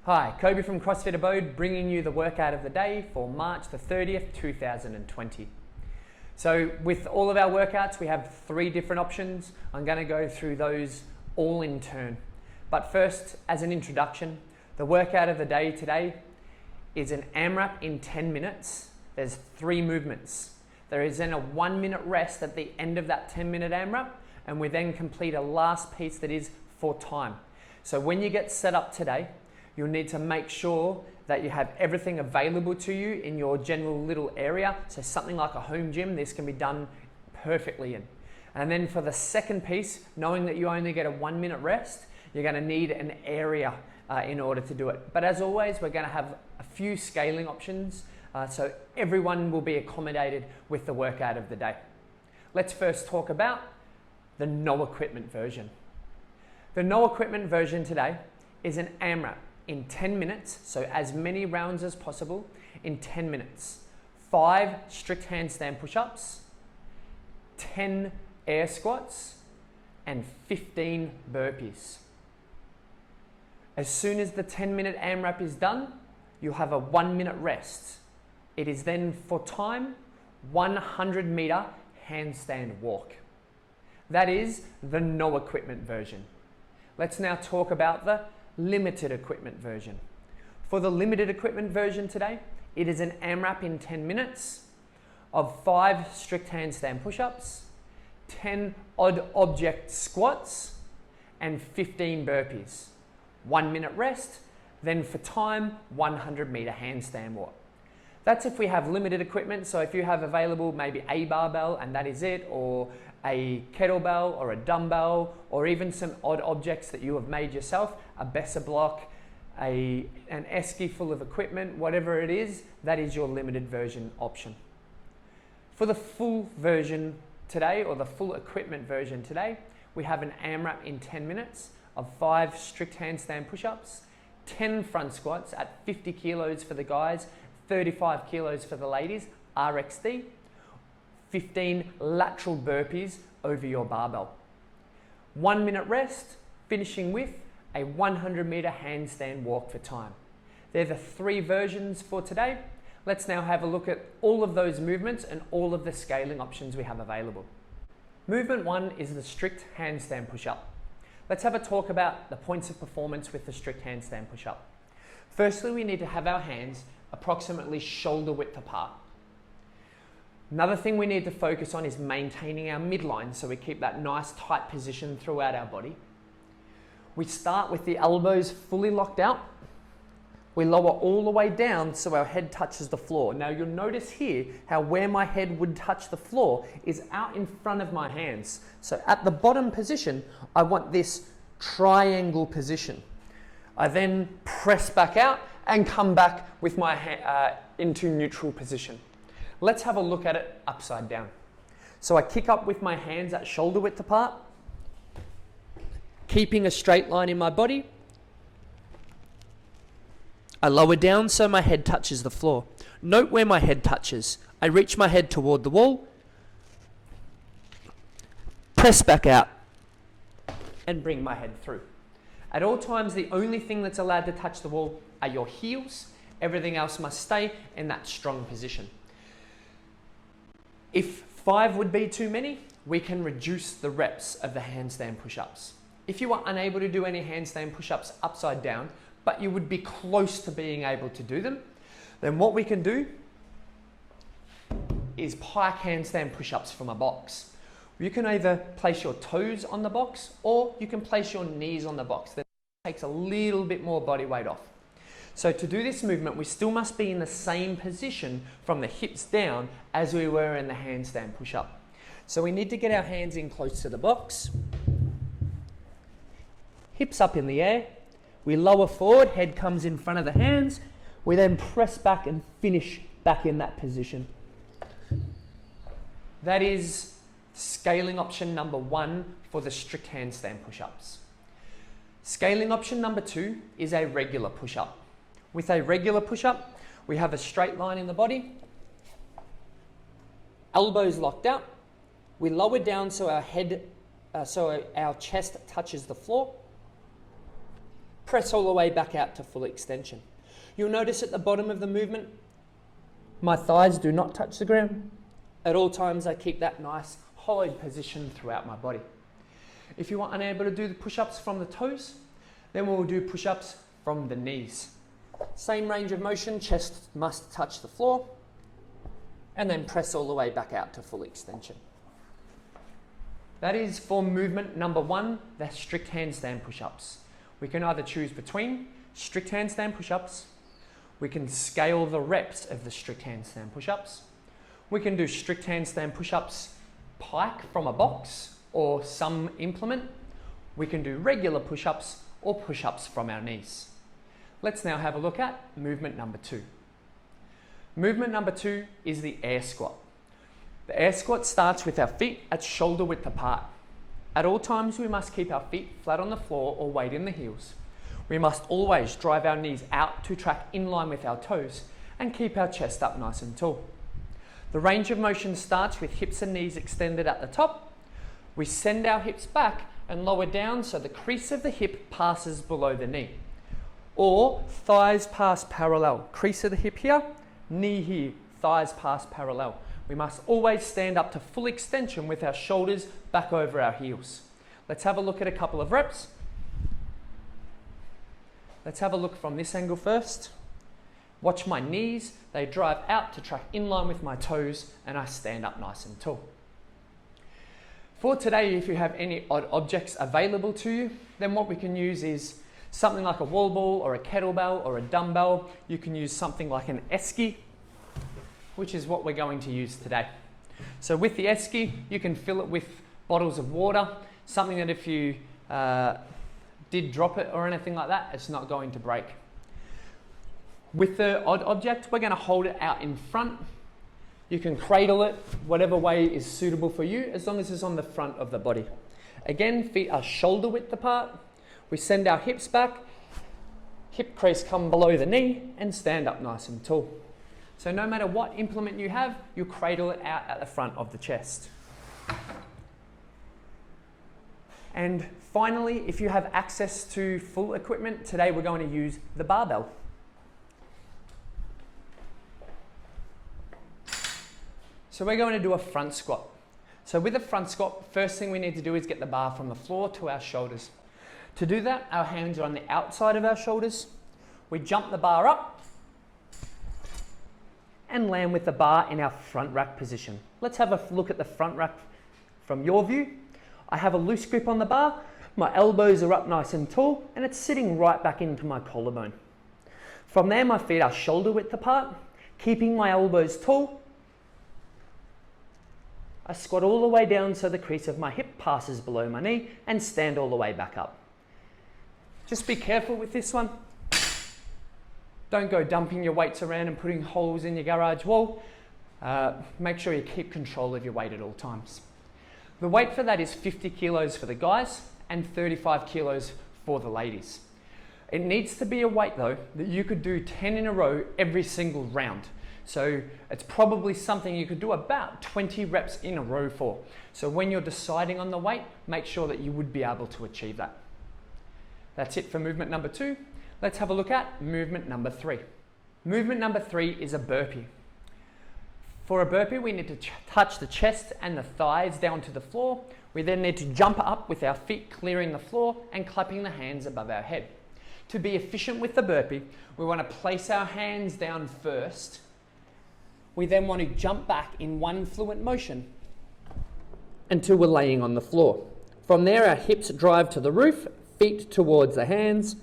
Hi, Kobe from CrossFit Abode, bringing you the workout of the day for March the 30th, 2020. So with all of our workouts, we have 3 different options. I'm going to go through those all in turn. But first, as an introduction, the workout of the day today is an AMRAP in 10 minutes. There's 3 movements. There is then a 1-minute rest at the end of that 10-minute AMRAP, and we then complete a last piece that is for time. So when you get set up today, you'll need to make sure that you have everything available to you in your general little area. So something like a home gym, this can be done perfectly in. And then for the second piece, knowing that you only get a 1-minute rest, you're going to need an area in order to do it. But as always, we're going to have a few scaling options so everyone will be accommodated with the workout of the day. Let's first talk about the no equipment version. The no equipment version today is an AMRAP in 10 minutes, so as many rounds as possible in 10 minutes. 5 strict handstand push-ups, 10 air squats, and 15 burpees. As soon as the 10-minute AMRAP is done, you'll have a 1-minute rest. It is then for time, 100-meter handstand walk. That is the no equipment version. Let's now talk about the limited equipment version. For the limited equipment version today, it is an AMRAP in 10 minutes of 5 strict handstand push-ups, 10 odd object squats, and 15 burpees. 1-minute rest, then for time, 100-meter handstand walk. That's if we have limited equipment, so if you have available maybe a barbell and that is it, or a kettlebell or a dumbbell, or even some odd objects that you have made yourself, a Besser block, an esky full of equipment, whatever it is, that is your limited version option. For the full version today, or the full equipment version today, we have an AMRAP in 10 minutes of 5 strict handstand push-ups, 10 front squats at 50 kilos for the guys, 35 kilos for the ladies, RXD, 15 lateral burpees over your barbell. 1-minute rest, finishing with a 100-meter handstand walk for time. They're the 3 versions for today. Let's now have a look at all of those movements and all of the scaling options we have available. Movement 1 is the strict handstand push-up. Let's have a talk about the points of performance with the strict handstand push-up. Firstly, we need to have our hands approximately shoulder width apart. Another thing we need to focus on is maintaining our midline, so we keep that nice tight position throughout our body. We start with the elbows fully locked out. We lower all the way down so our head touches the floor. Now you'll notice here how where my head would touch the floor is out in front of my hands. So at the bottom position, I want this triangle position. I then press back out and come back with my into neutral position. Let's have a look at it upside down. So I kick up with my hands at shoulder width apart, keeping a straight line in my body. I lower down so my head touches the floor. Note where my head touches. I reach my head toward the wall, press back out, and bring my head through. At all times, the only thing that's allowed to touch the wall are your heels. Everything else must stay in that strong position. If 5 would be too many, we can reduce the reps of the handstand push-ups. If you are unable to do any handstand push-ups upside down, but you would be close to being able to do them, then what we can do is pike handstand push-ups from a box. You can either place your toes on the box or you can place your knees on the box. That takes a little bit more body weight off. So to do this movement, we still must be in the same position from the hips down as we were in the handstand push-up. So we need to get our hands in close to the box, hips up in the air, we lower forward, head comes in front of the hands, we then press back and finish back in that position. That is scaling option number 1 for the strict handstand push-ups. Scaling option number 2 is a regular push-up. With a regular push-up, we have a straight line in the body, elbows locked out, we lower down so our chest touches the floor, Press all the way back out to full extension. You'll notice at the bottom of the movement, my thighs do not touch the ground. At all times, I keep that nice hollowed position throughout my body. If you are unable to do the push-ups from the toes, then we'll do push-ups from the knees. Same range of motion, chest must touch the floor, and then press all the way back out to full extension. That is for movement number 1, the strict handstand push-ups. We can either choose between strict handstand push-ups, we can scale the reps of the strict handstand push-ups, we can do strict handstand push-ups pike from a box or some implement, we can do regular push-ups or push-ups from our knees. Let's now have a look at movement number 2. Movement number 2 is the air squat. The air squat starts with our feet at shoulder width apart. At all times, we must keep our feet flat on the floor or weight in the heels. We must always drive our knees out to track in line with our toes and keep our chest up nice and tall. The range of motion starts with hips and knees extended at the top. We send our hips back and lower down so the crease of the hip passes below the knee. Or thighs pass parallel. Crease of the hip here, knee here, thighs pass parallel. We must always stand up to full extension with our shoulders back over our heels. Let's have a look at a couple of reps. Let's have a look from this angle first. Watch my knees, they drive out to track in line with my toes and I stand up nice and tall. For today, if you have any odd objects available to you, then what we can use is something like a wall ball or a kettlebell or a dumbbell. You can use something like an esky, which is what we're going to use today. So with the esky, you can fill it with bottles of water, something that if you did drop it or anything like that, it's not going to break. With the odd object, we're going to hold it out in front. You can cradle it whatever way is suitable for you, as long as it's on the front of the body. Again, feet are shoulder width apart. We send our hips back, hip crease come below the knee and stand up nice and tall. So no matter what implement you have, you cradle it out at the front of the chest. And finally, if you have access to full equipment, today we're going to use the barbell. So we're going to do a front squat. So with a front squat, first thing we need to do is get the bar from the floor to our shoulders. To do that, our hands are on the outside of our shoulders. We jump the bar up and land with the bar in our front rack position. Let's have a look at the front rack from your view. I have a loose grip on the bar, my elbows are up nice and tall, and it's sitting right back into my collarbone. From there, my feet are shoulder width apart, keeping my elbows tall. I squat all the way down so the crease of my hip passes below my knee and stand all the way back up. Just be careful with this one. Don't go dumping your weights around and putting holes in your garage wall. Make sure you keep control of your weight at all times. The weight for that is 50 kilos for the guys and 35 kilos for the ladies. It needs to be a weight though that you could do 10 in a row every single round. So it's probably something you could do about 20 reps in a row for. So when you're deciding on the weight, make sure that you would be able to achieve that. That's it for movement number 2. Let's have a look at movement number 3. Movement number 3 is a burpee. For a burpee, we need to touch the chest and the thighs down to the floor. We then need to jump up with our feet clearing the floor and clapping the hands above our head. To be efficient with the burpee, we want to place our hands down first. We then want to jump back in one fluent motion until we're laying on the floor. From there, our hips drive to the roof, feet towards the hands,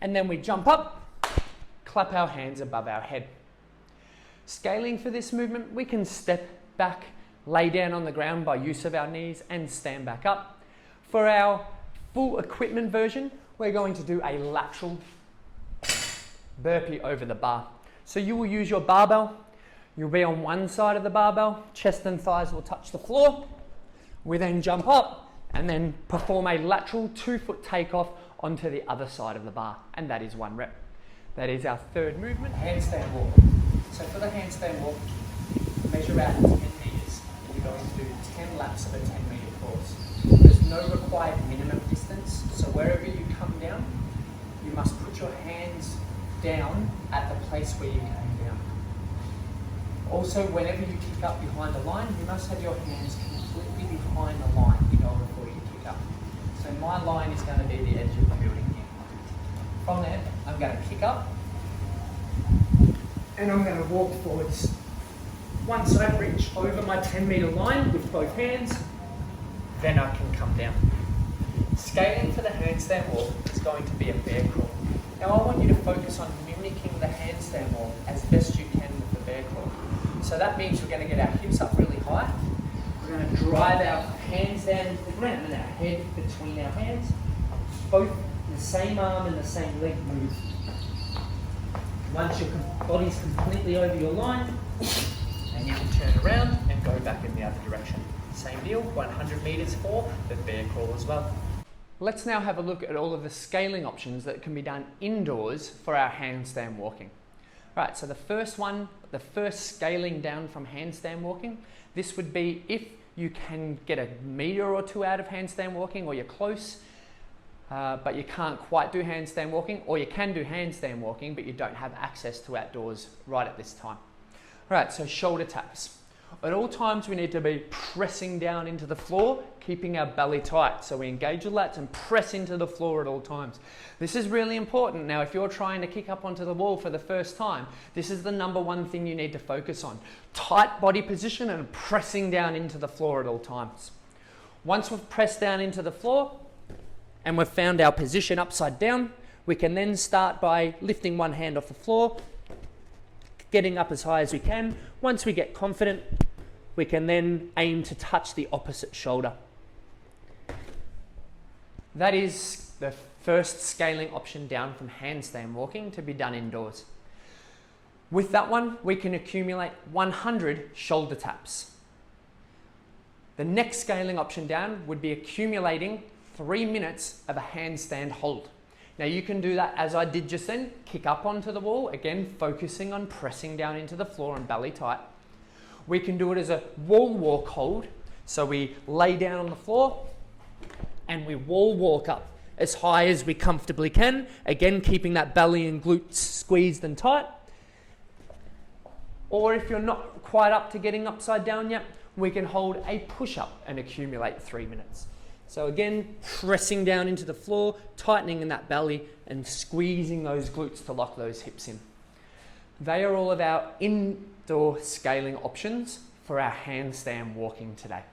and then we jump up, clap our hands above our head. Scaling for this movement, we can step back, lay down on the ground by use of our knees and stand back up. For our full equipment version, we're going to do a lateral burpee over the bar. So you will use your barbell, you'll be on one side of the barbell, chest and thighs will touch the floor. We then jump up and then perform a lateral 2-foot takeoff onto the other side of the bar, and that is 1 rep. That is our third movement, handstand walk. So for the handstand walk, measure out 10 meters. You're going to do 10 laps of a 10-meter course. Just no required minimum distance. So wherever you come down, you must put your hands down at the place where you came down. Also, whenever you kick up behind the line, you must have your hands completely behind the line in order for you to kick up. So my line is going to be the edge of the building here. From there, I'm going to kick up and I'm going to walk forwards. Once I reach over my 10-meter line with both hands, then I can come down. Scaling for the handstand walk is going to be a bear crawl. Now I want you to focus on mimicking the handstand walk as best you can with the bear crawl. So that means we're going to get our hips up really high. We're going to drive our hands down into the ground and our head between our hands. Both the same arm and the same leg move. Once your body's completely over your line, and you can turn around and go back in the other direction. Same deal, 100 meters for the bear crawl as well. Let's now have a look at all of the scaling options that can be done indoors for our handstand walking. Right, so the first scaling down from handstand walking, this would be if you can get a meter or two out of handstand walking, or you're close, but you can't quite do handstand walking, or you can do handstand walking, but you don't have access to outdoors right at this time. All right, so shoulder taps. At all times, we need to be pressing down into the floor, keeping our belly tight. So we engage the lats and press into the floor at all times. This is really important. Now, if you're trying to kick up onto the wall for the first time, this is the number one thing you need to focus on. Tight body position and pressing down into the floor at all times. Once we've pressed down into the floor and we've found our position upside down, we can then start by lifting one hand off the floor, getting up as high as we can. Once we get confident, we can then aim to touch the opposite shoulder. That is the first scaling option down from handstand walking to be done indoors. With that one, we can accumulate 100 shoulder taps. The next scaling option down would be accumulating 3 minutes of a handstand hold. Now you can do that as I did just then, kick up onto the wall, again focusing on pressing down into the floor and belly tight. We can do it as a wall walk hold, so we lay down on the floor and we wall walk up as high as we comfortably can, again keeping that belly and glutes squeezed and tight. Or if you're not quite up to getting upside down yet, we can hold a push-up and accumulate 3 minutes. So again, pressing down into the floor, tightening in that belly and squeezing those glutes to lock those hips in. They are all of our indoor scaling options for our handstand walking today.